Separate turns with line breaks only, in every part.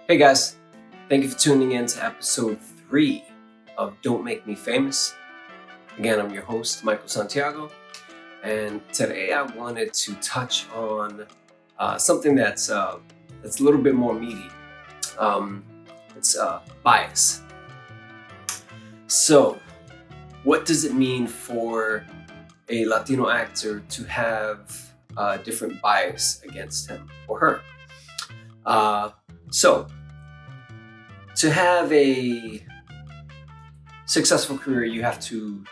Hey guys, thank you for tuning in to episode 3 of Don't Make Me Famous. Again, I'm your host, Michael Santiago, and today I wanted to touch on something that's a little bit more meaty. It's bias. So, what does it mean for a Latino actor to have a different bias against him or her? So, to have a successful career, you have to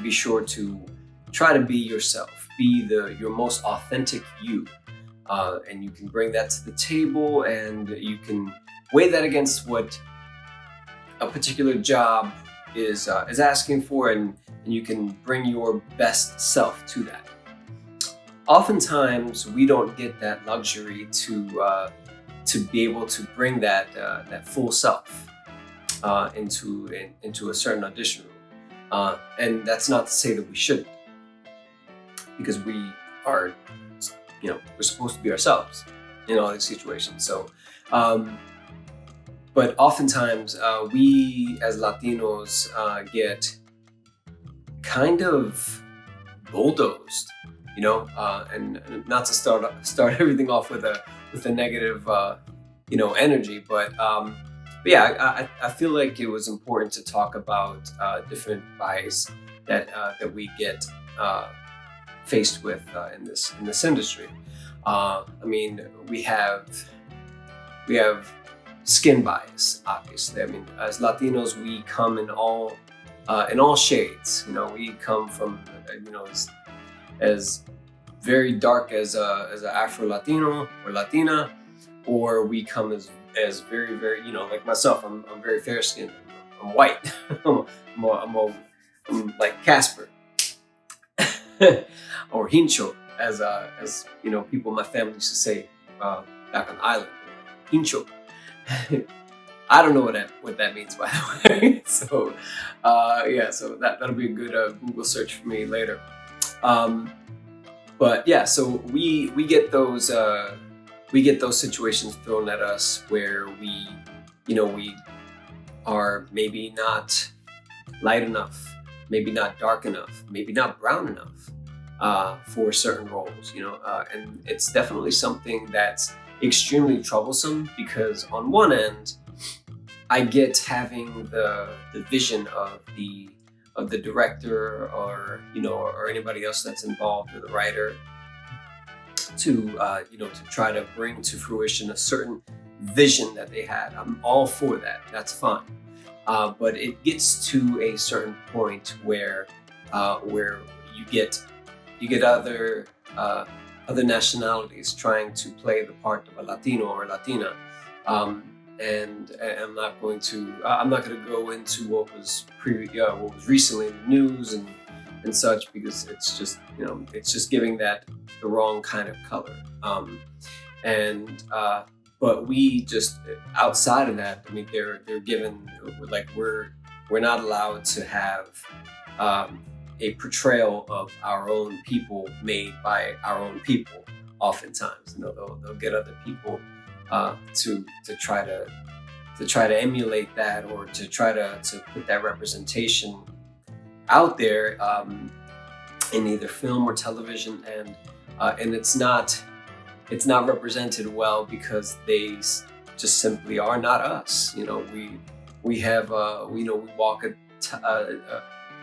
be sure to try to be yourself, be your most authentic you, and you can bring that to the table, and you can weigh that against what a particular job is asking for, and you can bring your best self to that. Oftentimes, we don't get that luxury to be able to bring that full self into a certain audition room, and that's not to say that we shouldn't, because we are, we're supposed to be ourselves in all these situations. So, but oftentimes we as Latinos get kind of bulldozed, and not to start everything off with a negative, energy. But yeah, I feel like it was important to talk about different bias that we get faced with in this industry. I mean, we have skin bias, obviously. I mean, as Latinos, we come in all shades. We come from as very dark as a Afro Latino or Latina, or we come as very, very, like myself. I'm very fair skinned. I'm white. I'm like Casper or Hincho, as people in my family used to say back on the island. Hincho. I don't know what that means, by the way. So so that'll be a good Google search for me later. But yeah, so we get those situations thrown at us where we are maybe not light enough, maybe not dark enough, maybe not brown enough for certain roles, and it's definitely something that's extremely troublesome, because on one end, I get having the vision of the director or anybody else that's involved, or the writer, to try to bring to fruition a certain vision that they had. I'm all for that. That's fine. But it gets to a certain point where you get other nationalities trying to play the part of a Latino or Latina. And I'm not going to go into what was recently in the news and such, because it's just giving that the wrong kind of color. But we just, outside of that, I mean, they're given, like, we're not allowed to have a portrayal of our own people made by our own people. Oftentimes, they'll get other people to try to emulate that, or to try to put that representation out there in either film or television, and it's not represented well, because they just simply are not us. We have we walk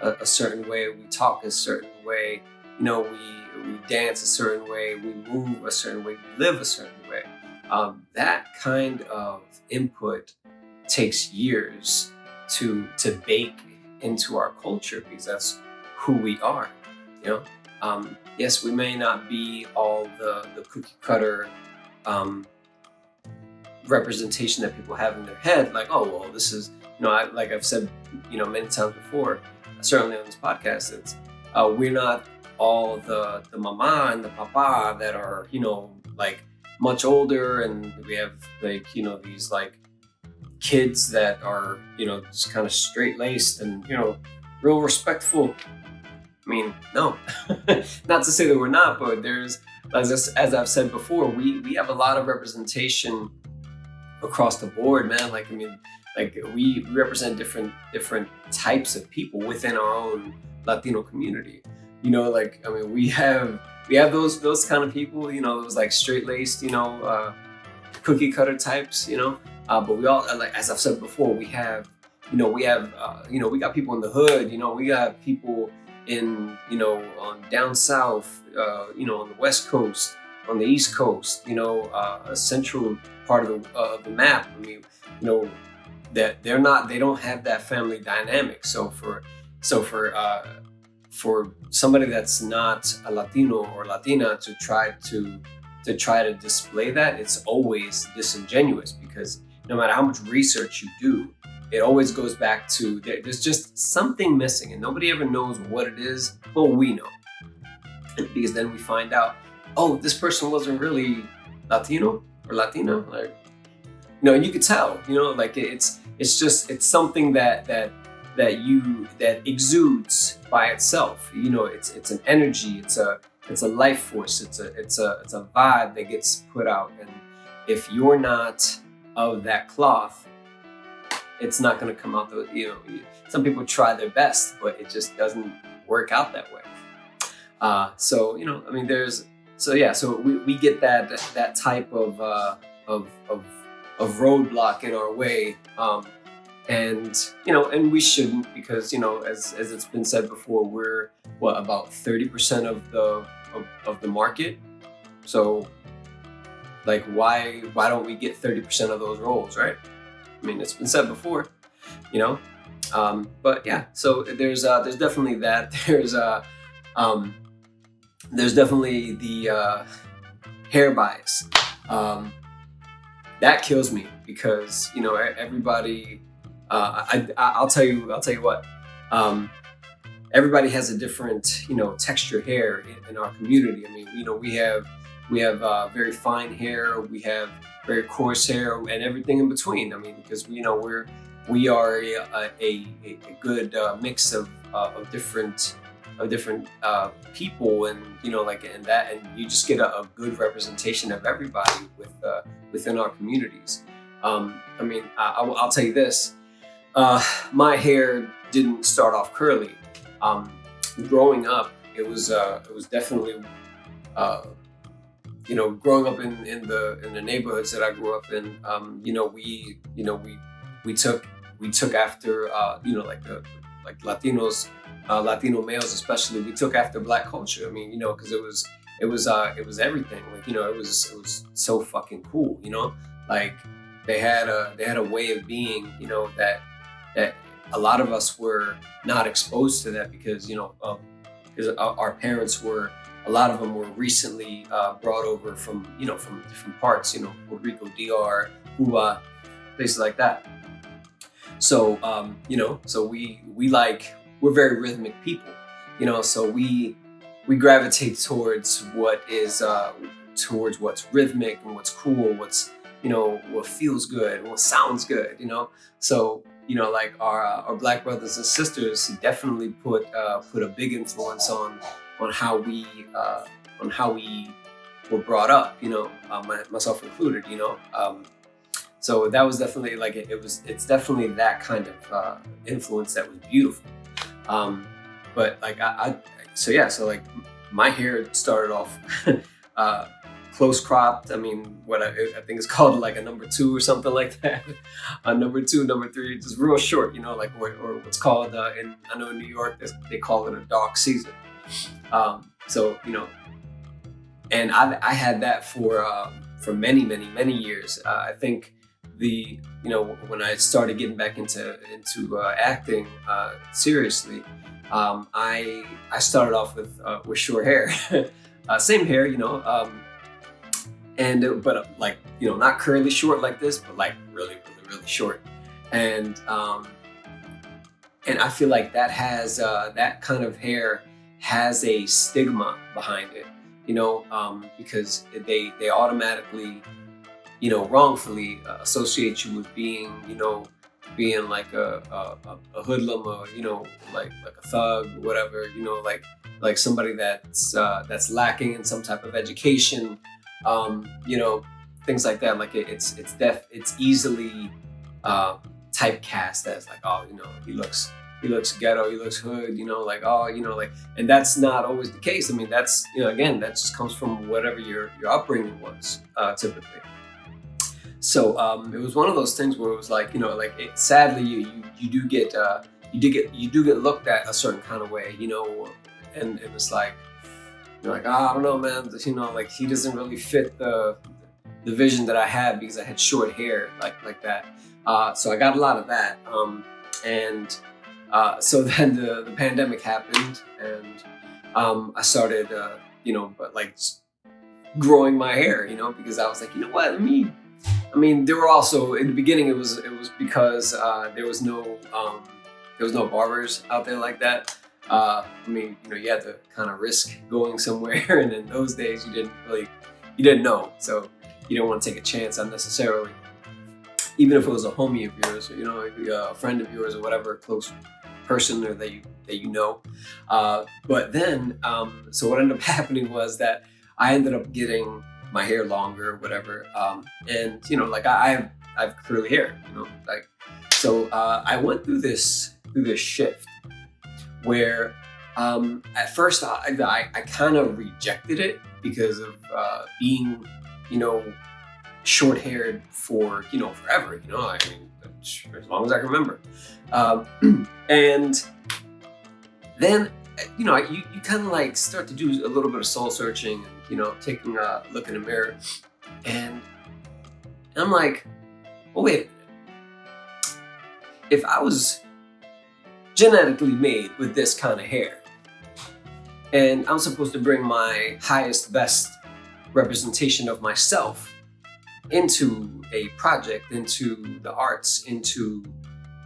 a certain way, we talk a certain way, we dance a certain way, we move a certain way, we live a certain way. That kind of input takes years to bake into our culture, because that's who we are. Yes, we may not be all the cookie cutter representation that people have in their head, like, oh well, this is, like I've said many times before, certainly on this podcast, it's we're not all the mama and the papa that are like much older, and we have these like kids that are just kind of straight-laced and real respectful. I mean, no, not to say that we're not, but there's, as I've said before, we have a lot of representation across the board, man. Like, I mean, like we represent different types of people within our own Latino community. You know, like, I mean, we have those kind of people, you know, those like straight laced, cookie cutter types, but we all, like, as I've said before, we got people in the hood, we got people in, on down south, on the West Coast, on the East Coast, a central part of the map. I mean, that they don't have that family dynamic. For somebody that's not a Latino or Latina to try to display that, it's always disingenuous, because no matter how much research you do, it always goes back to there's just something missing, and nobody ever knows what it is, but we know. Because then we find out, oh, this person wasn't really Latino or Latina, like, and you could tell, like it's something that exudes by itself. It's an energy, it's a life force, it's a vibe that gets put out, and if you're not of that cloth, it's not going to come out. Some people try their best, but it just doesn't work out that way. So we get that type of roadblock in our way, and we shouldn't, because as it's been said before, we're about 30% of the market. So, like, why don't we get 30% of those roles, right? I mean, it's been said before, but yeah. So there's definitely that. There's definitely the hair bias. That kills me, because everybody. I'll tell you what. Everybody has a different texture hair in our community. I mean, we have very fine hair. We have very coarse hair, and everything in between. I mean, because we are a good mix of different people, and and you just get a good representation of everybody within our communities. I mean, I'll tell you this: my hair didn't start off curly. Growing up, it was definitely. Growing up in the neighborhoods that I grew up in, we took after like Latinos, Latino males especially. We took after Black culture. I mean, because it was everything. Like, it was so fucking cool. Like they had a way of being. That a lot of us were not exposed to that, because our parents were. A lot of them were recently brought over from different parts, Puerto Rico, DR, Cuba, places like that. So, so we're very rhythmic people, so we gravitate towards towards what's rhythmic and what's cool, what's, what feels good and what sounds good, So, like our Black brothers and sisters definitely put a big influence on how we were brought up, myself included, so that was definitely like it's definitely that kind of influence that was beautiful. But like so like my hair started off close cropped. I mean, what I think is called like a number 2 or something like that. Number 2, number 3, just real short, like or what's called I know in New York they call it a dark Caesar. So and I had that for many years. I think when I started getting back into acting seriously, I started off with short hair, same hair, but like not curly short like this, but like really short, and I feel like that has that kind of hair has a stigma behind it, because they automatically, wrongfully associate you with being like a hoodlum, or like a thug, or whatever, like somebody that's lacking in some type of education, things like that. Like it's easily typecast as like, oh, he looks ghetto, he looks hood, like, oh, like, and that's not always the case. I mean, that's, again, that just comes from whatever your upbringing was, typically. So it was one of those things where it was like, sadly, you do get looked at a certain kind of way, and it was like, you're like, I don't know, man, like he doesn't really fit the vision that I had because I had short hair like that. So I got a lot of that, and so then the pandemic happened, and I started, but like growing my hair, because I was like, what, I mean, there were also, in the beginning, it was because there was no barbers out there like that. I mean, you had to kind of risk going somewhere, and in those days, you didn't know, so you didn't want to take a chance unnecessarily, even if it was a homie of yours, or, a friend of yours, or whatever, a close person or that you know. But then, so what ended up happening was that I ended up getting my hair longer, whatever, and like I have curly hair, like, so I went through this shift where at first I kind of rejected it because of being short-haired for forever, I mean, as long as I can remember, and then you kind of like start to do a little bit of soul searching, and taking a look in the mirror, and I'm like, well, wait a minute. If I was genetically made with this kind of hair, and I'm supposed to bring my highest, best representation of myself into a project, into the arts, into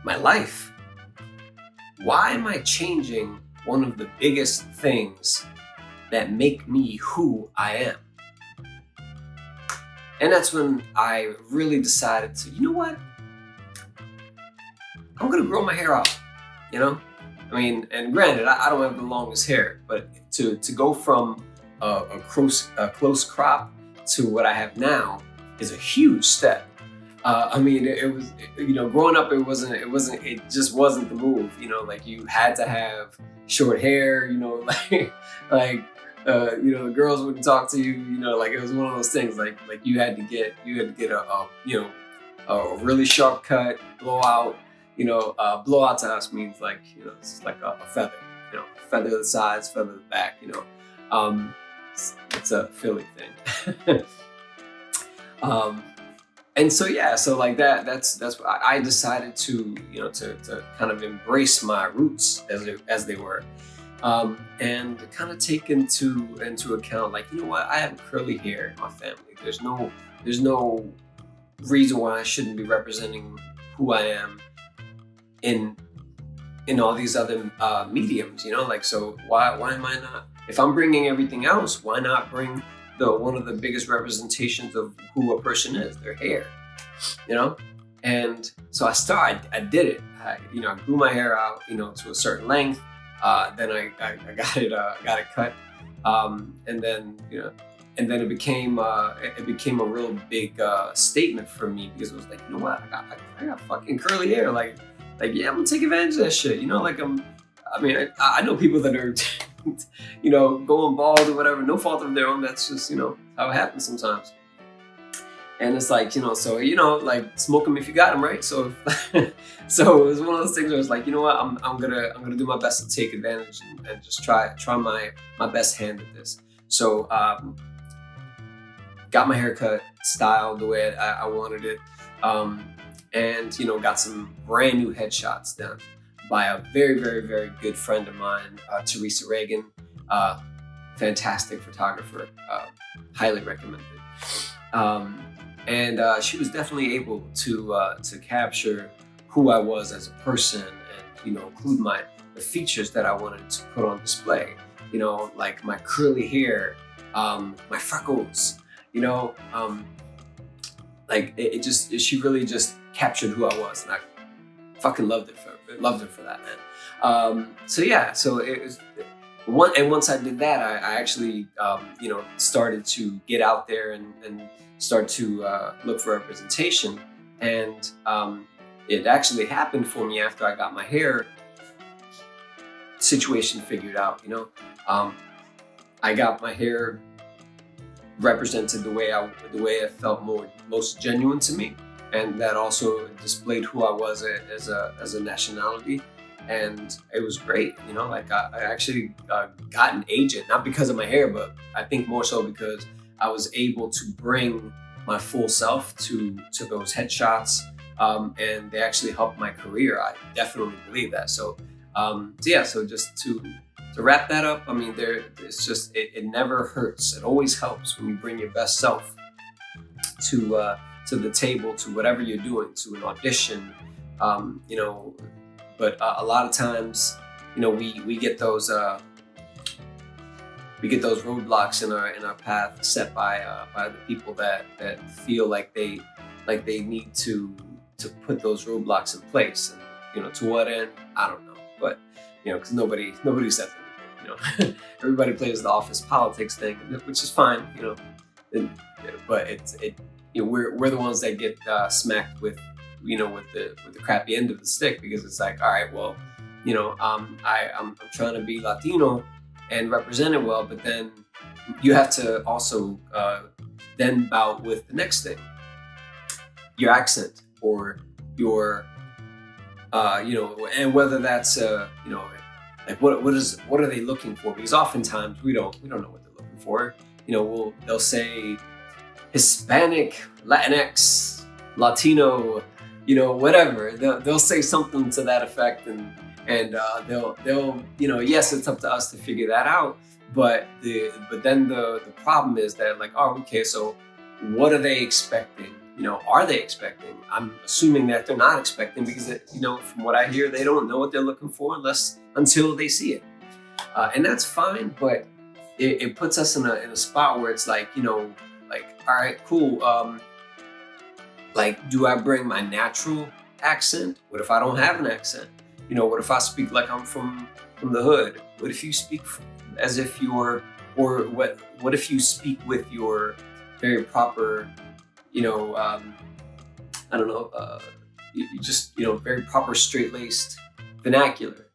my life, why am I changing one of the biggest things that make me who I am? And that's when I really decided to, what? I'm gonna grow my hair out, I mean, and granted, I don't have the longest hair, but to go from a close crop to what I have now is a huge step. I mean, it was, growing up, it just wasn't the move, like you had to have short hair, like, the girls wouldn't talk to you, like it was one of those things, like you had to get a really sharp cut, blowout. Blowout to us means like, it's like a feather, feather the sides, feather the back, it's a Philly thing. And so, yeah, so like that's what I decided to, to kind of embrace my roots as they were, and kind of take into account, like, I have curly hair in my family. There's no reason why I shouldn't be representing who I am in all these other mediums, like, so why am I not? If I'm bringing everything else, why not bring one of the biggest representations of who a person is, their hair, And so I did it. I grew my hair out, to a certain length. Then I got it cut, and then it became a real big statement for me, because it was like, what, I got fucking curly hair, like yeah, I'm gonna take advantage of that shit, like I know people that are going bald or whatever, no fault of their own. That's just, how it happens sometimes. And it's like, so, like, smoke them if you got them, right? So, so it was one of those things where it's like, what, I'm gonna do my best to take advantage and just try my best hand at this. So, got my haircut styled the way I wanted it, and got some brand new headshots done by a very, very, very good friend of mine, Teresa Reagan, fantastic photographer, highly recommended. And she was definitely able to capture who I was as a person, and include the features that I wanted to put on display. Like my curly hair, my freckles. Like she really just captured who I was, and I fucking loved her for that, man. So yeah, so it was once I did that, I actually, started to get out there and start to look for representation. And it actually happened for me after I got my hair situation figured out. I got my hair represented the way it felt most genuine to me, and that also displayed who I was as a nationality. And it was great. Like I actually got an agent, not because of my hair, but I think more so because I was able to bring my full self to those headshots, and they actually helped my career. I definitely believe that. So just to wrap that up, I mean, it's just it never hurts. It always helps when you bring your best self to the table, to whatever you're doing, to an audition. But a lot of times, we get those roadblocks in our path set by the people that feel like they need to put those roadblocks in place. And to what end, I don't know. But because nobody says anything. Everybody plays the office politics thing, which is fine. But we're the ones that get smacked with the crappy end of the stick, because it's like, all right, well, I'm trying to be Latino and represent it well, but then you have to also then bout with the next thing, your accent, or your and whether that's like what are they looking for? Because oftentimes we don't know what they're looking for. They'll say Hispanic, Latinx, Latino, whatever. They'll say something to that effect, and they'll yes, it's up to us to figure that out. But then the problem is that, like, oh, okay, so what are they expecting? Are they expecting? I'm assuming that they're not expecting, because from what I hear, they don't know what they're looking for until they see it, and that's fine. But it puts us in a spot where it's like, like, all right, cool. Like, do I bring my natural accent? What if I don't have an accent? What if I speak like I'm from the hood? What if you speak as if you're, or what if you speak with your very proper, I don't know, you just, very proper straight-laced vernacular,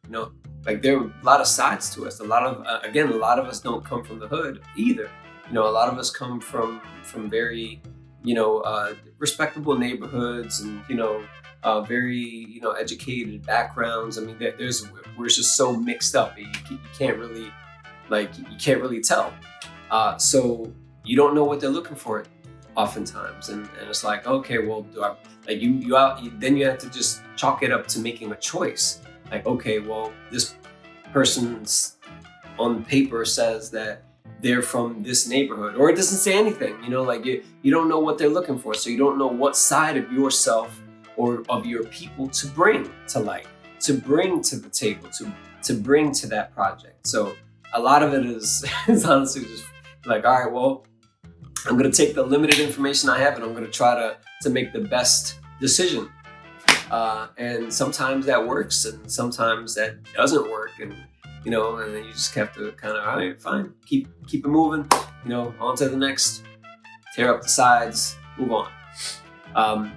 like there are a lot of sides to us. A lot of us don't come from the hood either. A lot of us come from very, respectable neighborhoods, and, very, educated backgrounds. I mean, we're just so mixed up. You can't really tell. So you don't know what they're looking for oftentimes. And it's like, okay, well, do I, like then you have to just chalk it up to making a choice. Like, okay, well, this person's on paper says that they're from this neighborhood, or it doesn't say anything, like you don't know what they're looking for. So you don't know what side of yourself or of your people to bring to light, to bring to the table, to bring to that project. So a lot of it is honestly just like, all right, well, I'm going to take the limited information I have, and I'm going to try to make the best decision. And sometimes that works, and sometimes that doesn't work. And then you just have to kind of, all right, fine, keep it moving, on to the next, tear up the sides, move on.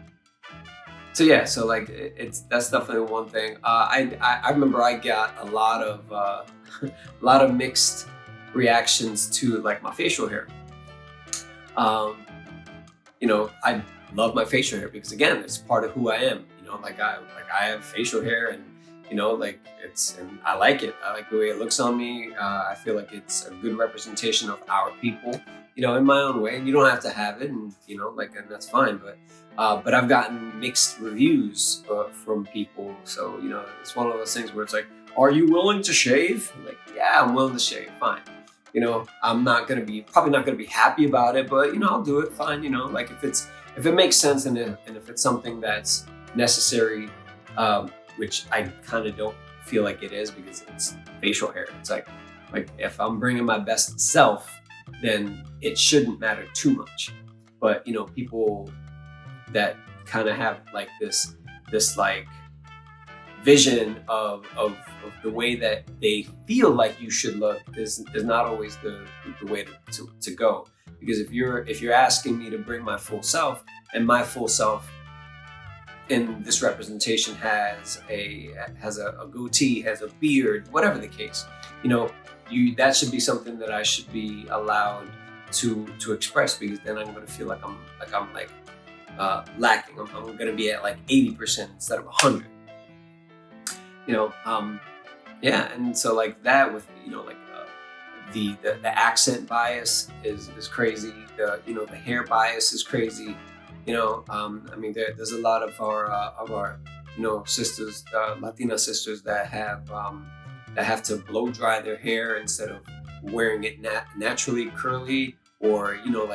So like that's definitely one thing. I remember I got a lot of mixed reactions to, like, my facial hair. I love my facial hair because, again, it's part of who I am. Like I have facial hair, and and I like it. I like the way it looks on me. I feel like it's a good representation of our people, in my own way. And you don't have to have it, and and that's fine. But I've gotten mixed reviews from people. So it's one of those things where it's like, are you willing to shave? I'm like, yeah, I'm willing to shave. Fine. I'm probably not gonna be happy about it, but I'll do it. Fine. Like if it makes sense, and if it's something that's necessary, which I kind of don't feel like it is, because it's facial hair. It's like if I'm bringing my best self, then it shouldn't matter too much. But people that kind of have like this like vision of the way that they feel like you should look is not always the way to go. Because if you're asking me to bring my full self, and my full self in this representation has a goatee, has a beard, whatever the case, that should be something that I should be allowed to express, because then I'm going to feel like I'm lacking. I'm going to be at like 80% instead of 100. Yeah, and so like that with the accent bias is crazy. The hair bias is crazy. There's a lot of our sisters, Latina sisters that have to blow dry their hair instead of wearing it naturally curly, or they'll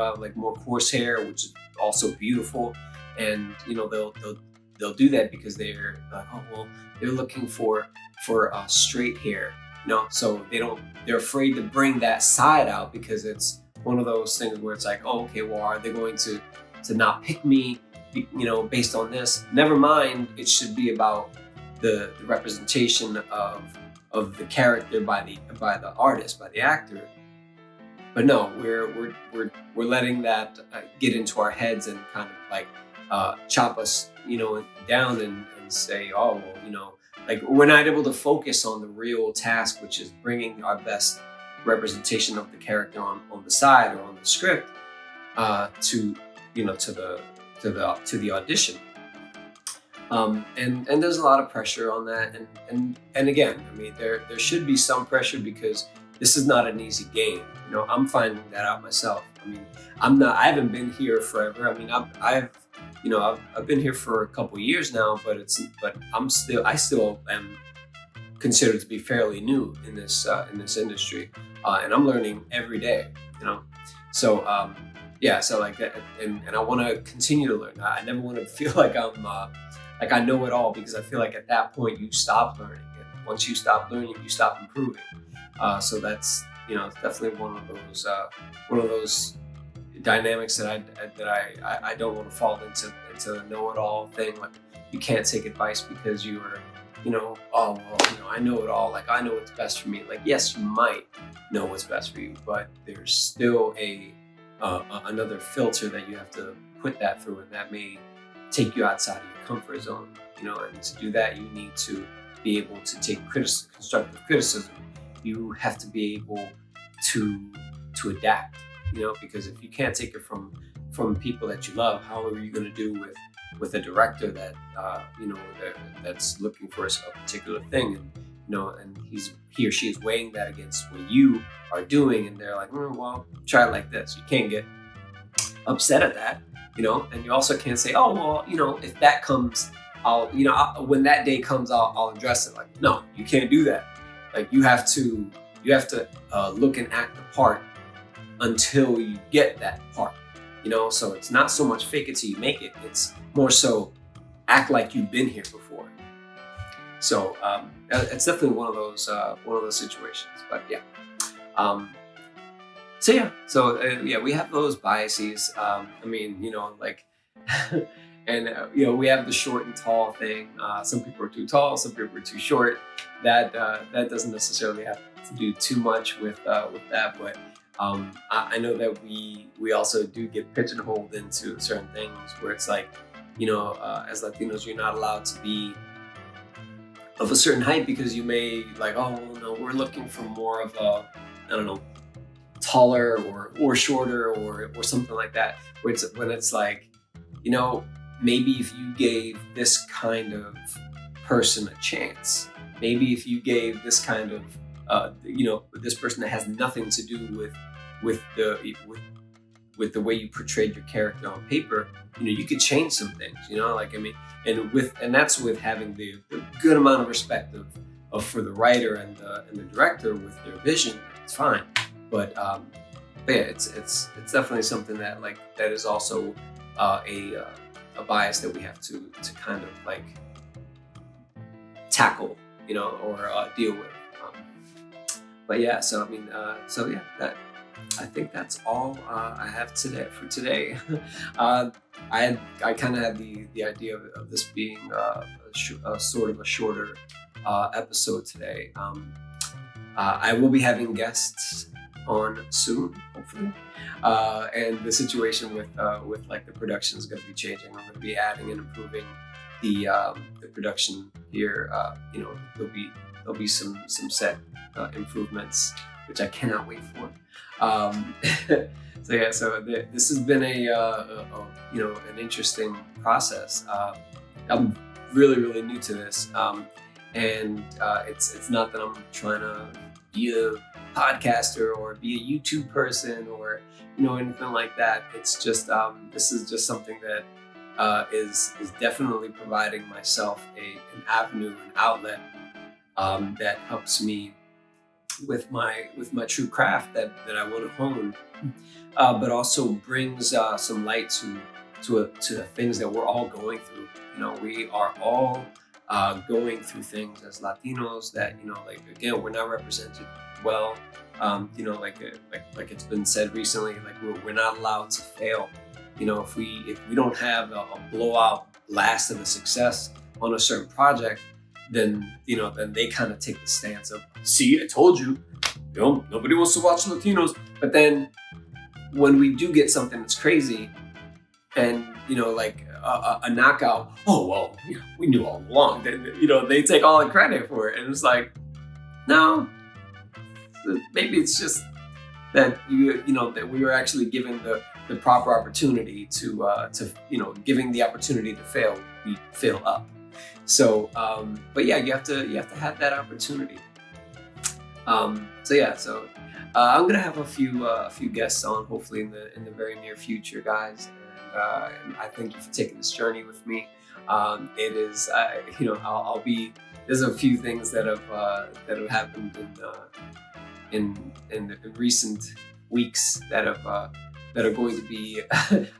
have like more coarse hair, which is also beautiful. And they'll do that because they're like, oh well, they're looking for straight hair. So they're afraid to bring that side out, because it's one of those things where it's like, oh, okay, well, are they going to not pick me, based on this? Never mind, it should be about the representation of the character by the artist, by the actor. But no, we're letting that get into our heads and kind of like chop us, down and say, oh, well, like we're not able to focus on the real task, which is bringing our best representation of the character on the side or on the script to the audition. And there's a lot of pressure on that, and again, there should be some pressure, because this is not an easy game. I'm finding that out myself. I haven't been here forever. I've been here for a couple years now, but I still am considered to be fairly new in this industry, and I'm learning every day. So so like that, and I want to continue to learn. I never want to feel like I'm like I know it all, because I feel like at that point you stop learning, and once you stop learning, you stop improving. So that's it's definitely one of those dynamics that I don't want to fall into a know-it-all thing. Like, you can't take advice because you are oh well, I know it all, like I know what's best for me. Like, yes, you might know what's best for you, but there's still another filter that you have to put that through, and that may take you outside of your comfort zone. And to do that, you need to be able to take constructive criticism. You have to be able to adapt, because if you can't take it from people that you love, how are you going to do with a director that that's looking for a particular thing, and he or she is weighing that against what you are doing, and they're like, well, try it like this. You can't get upset at that, and you also can't say, oh well, if that comes, when that day comes, I'll address it. Like, no, you can't do that. Like, you have to look and act the part until you get that part. So it's not so much fake it till you make it. It's more so act like you've been here before. So it's definitely one of those situations. But yeah. We have those biases. And we have the short and tall thing. Some people are too tall, some people are too short. That doesn't necessarily have to do too much with that, but I know that we also do get pigeonholed into certain things where it's like, as Latinos, you're not allowed to be of a certain height, because you may like, oh no, we're looking for more of a, I don't know, taller or shorter or something like that. When it's like, maybe if you gave this kind of person a chance, maybe if you gave this kind of this person that has nothing to do with the way you portrayed your character on paper, you could change some things, and that's with having the good amount of respect of for the writer and the director with their vision. It's fine, but yeah, it's definitely something that is also a bias that we have to kind of like tackle, or deal with. But yeah, so I think that's all I have today for today. uh, I kind of had the idea of this being a sort of a shorter episode today. I will be having guests on soon, hopefully. And the situation with like the production is going to be changing. I'm going to be adding and improving the production here. There'll be some set improvements, which I cannot wait for. This has been an interesting process. I'm really new to this, and it's not that I'm trying to be a podcaster or be a YouTube person or anything like that. It's just this is just something that is definitely providing myself an avenue, an outlet that helps me with my true craft that I want to hone, but also brings some light to the things that we're all going through. We are all going through things as Latinos that again, we're not represented well. Like it's been said recently, like we're not allowed to fail. If we don't have a blowout blast of a success on a certain project, then they kind of take the stance of, see, I told you, nobody wants to watch Latinos. But then when we do get something that's crazy and like a knockout, oh well, we knew all along. Then they take all the credit for it, and it's like, no, maybe it's just that that we were actually given the proper opportunity to giving the opportunity to fail, we fail up. So, but yeah, you have to have that opportunity. I'm gonna have a few guests on, hopefully in the very near future, guys. And I thank you for taking this journey with me. It is, I'll be. There's a few things that have happened in recent weeks that are going to be.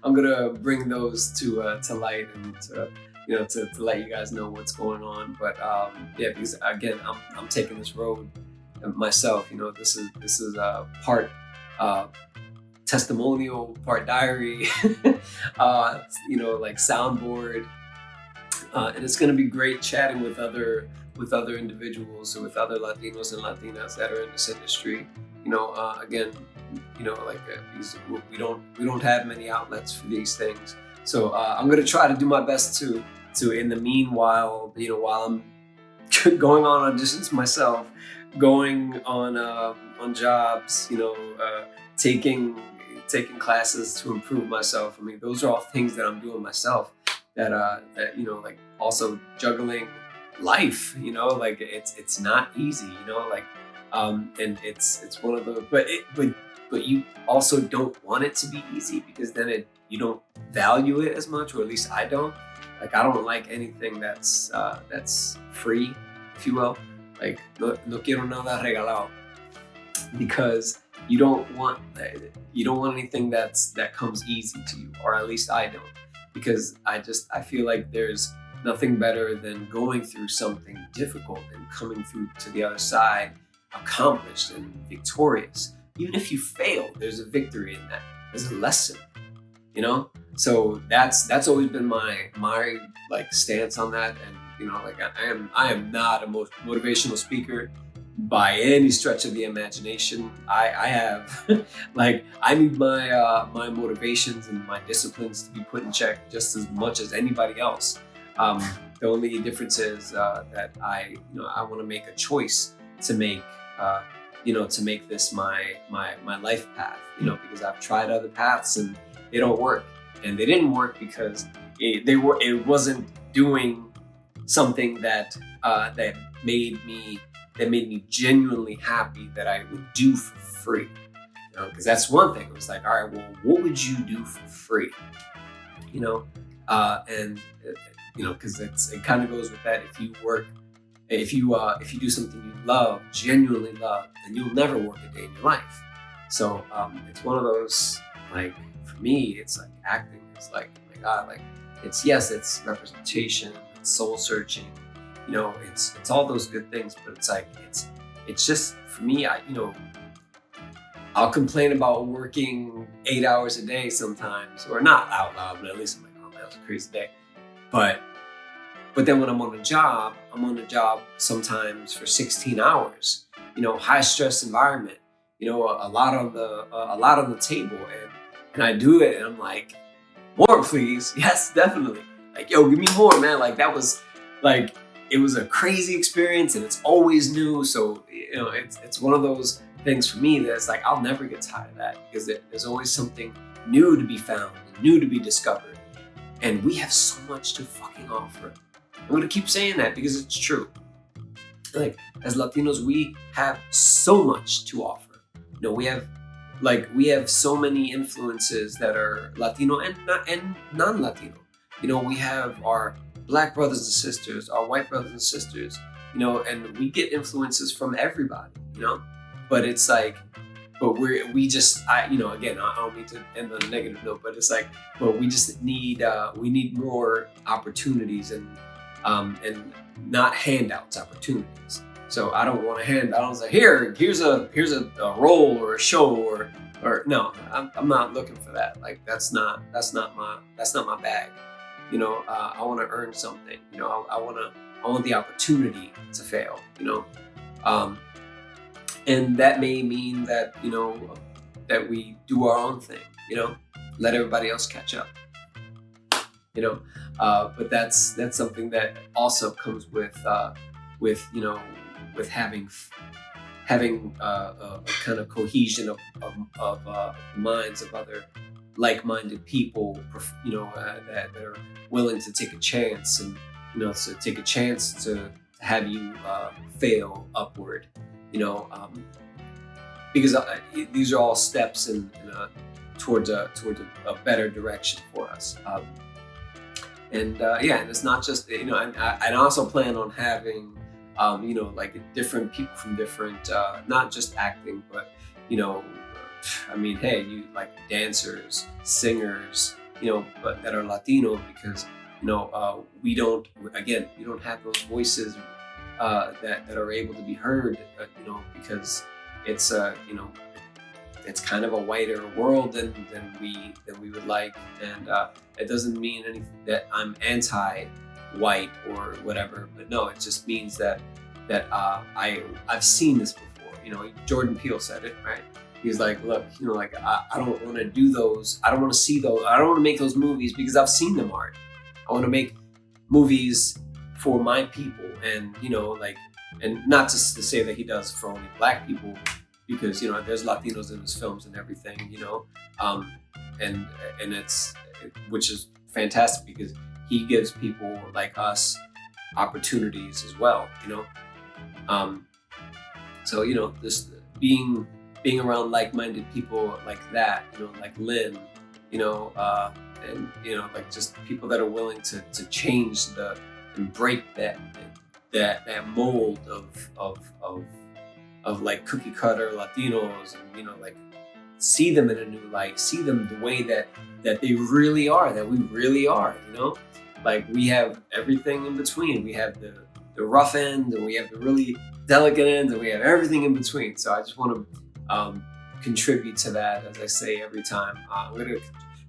I'm gonna bring those to light and to let you guys know what's going on. But because again, I'm taking this road myself. This is part testimonial, part diary, like soundboard, and it's going to be great chatting with other individuals or with other Latinos and Latinas that are in this industry. Again, because we don't have many outlets for these things. So I'm going to try to do my best to in the meanwhile, while I'm going on auditions myself, going on jobs, taking classes to improve myself. I mean, those are all things that I'm doing myself. That also juggling life. It's not easy. And it's one of the but you also don't want it to be easy, because then you don't value it as much, or at least I don't. I don't like anything that's free, if you will. No quiero nada regalado, because you don't want anything that comes easy to you, or at least I don't, because I feel like there's nothing better than going through something difficult and coming through to the other side accomplished and victorious. Even if you fail, there's a victory in that. There's a lesson, So that's always been my stance on that. And I am not a motivational speaker by any stretch of the imagination. I have I need my motivations and my disciplines to be put in check just as much as anybody else. The only difference is that I want to make a choice to make this my life path. Because I've tried other paths and they don't work, and they didn't work because it wasn't doing something that made me genuinely happy, that I would do for free. Because that's one thing. It was like, all right, well, what would you do for free? Because it kind of goes with that. If you do something you love, genuinely love, then you'll never work a day in your life. So it's one of those, for me, it's like acting. It's like, oh my God, it's representation, it's soul searching, it's all those good things, but it's just, for me, I'll complain about working 8 hours a day sometimes, or not out loud, but at least I'm like, oh man, that was a crazy day. But then when I'm on a job sometimes for 16 hours. High stress environment. A lot on the table, and I do it, and I'm like, more, please. Yes, definitely. Like, yo, give me more, man. Like, that was like, it was a crazy experience, and it's always new. So it's one of those things for me that's like, I'll never get tired of that, because there's always something new to be found, new to be discovered, and we have so much to fucking offer. I'm gonna keep saying that because it's true. Like, as Latinos, we have so much to offer. We have so many influences that are Latino and non-Latino. We have our Black brothers and sisters, our white brothers and sisters, and we get influences from everybody, but it's like, but we just, again, I don't mean to end on a negative note, but it's like, but we just need, we need more opportunities and not handouts, opportunities. So I don't want to hand. I don't say, here's a role or a show or no. I'm not looking for that. Like, that's not my bag. I want to earn something. I want the opportunity to fail. And that may mean that that we do our own thing. Let everybody else catch up. But that's something that also comes with having a kind of cohesion of minds of other like-minded people, that are willing to take a chance, and to take a chance to have you fail upward, because these are all steps towards a better direction for us. And it's not just, I also plan on having, like different people from different, not just acting, but, hey, you like dancers, singers, but that are Latino, because, we don't have those voices that are able to be heard, because it's, it's kind of a whiter world than we would like, and it doesn't mean anything that I'm anti-white or whatever, but no, it just means that I've seen this before. Jordan Peele said it, right? He's like, look, I don't want to do those. I don't want to see those. I don't want to make those movies because I've seen them already. I want to make movies for my people, and and not to say that he does for only Black people, because there's Latinos in his films and everything, and it's, which is fantastic, because he gives people like us opportunities as well, so this being around like-minded people like that, like Lynn, and like just people that are willing to change and break that mold of like cookie cutter Latinos, and like see them in a new light, see them the way that they really are, that we really are, like we have everything in between. We have the rough end, and we have the really delicate end, and we have everything in between. So I just want to contribute to that, as I say every time. I'm going to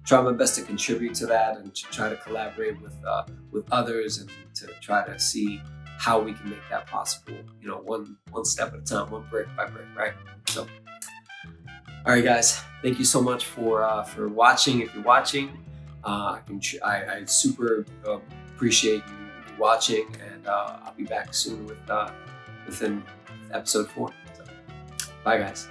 try my best to contribute to that, and to try to collaborate with others, and to try to see how we can make that possible, one step at a time, one brick by brick, right? So, all right, guys, thank you so much for watching. If you're watching, I super appreciate you watching, and I'll be back soon with episode 4. So, bye, guys.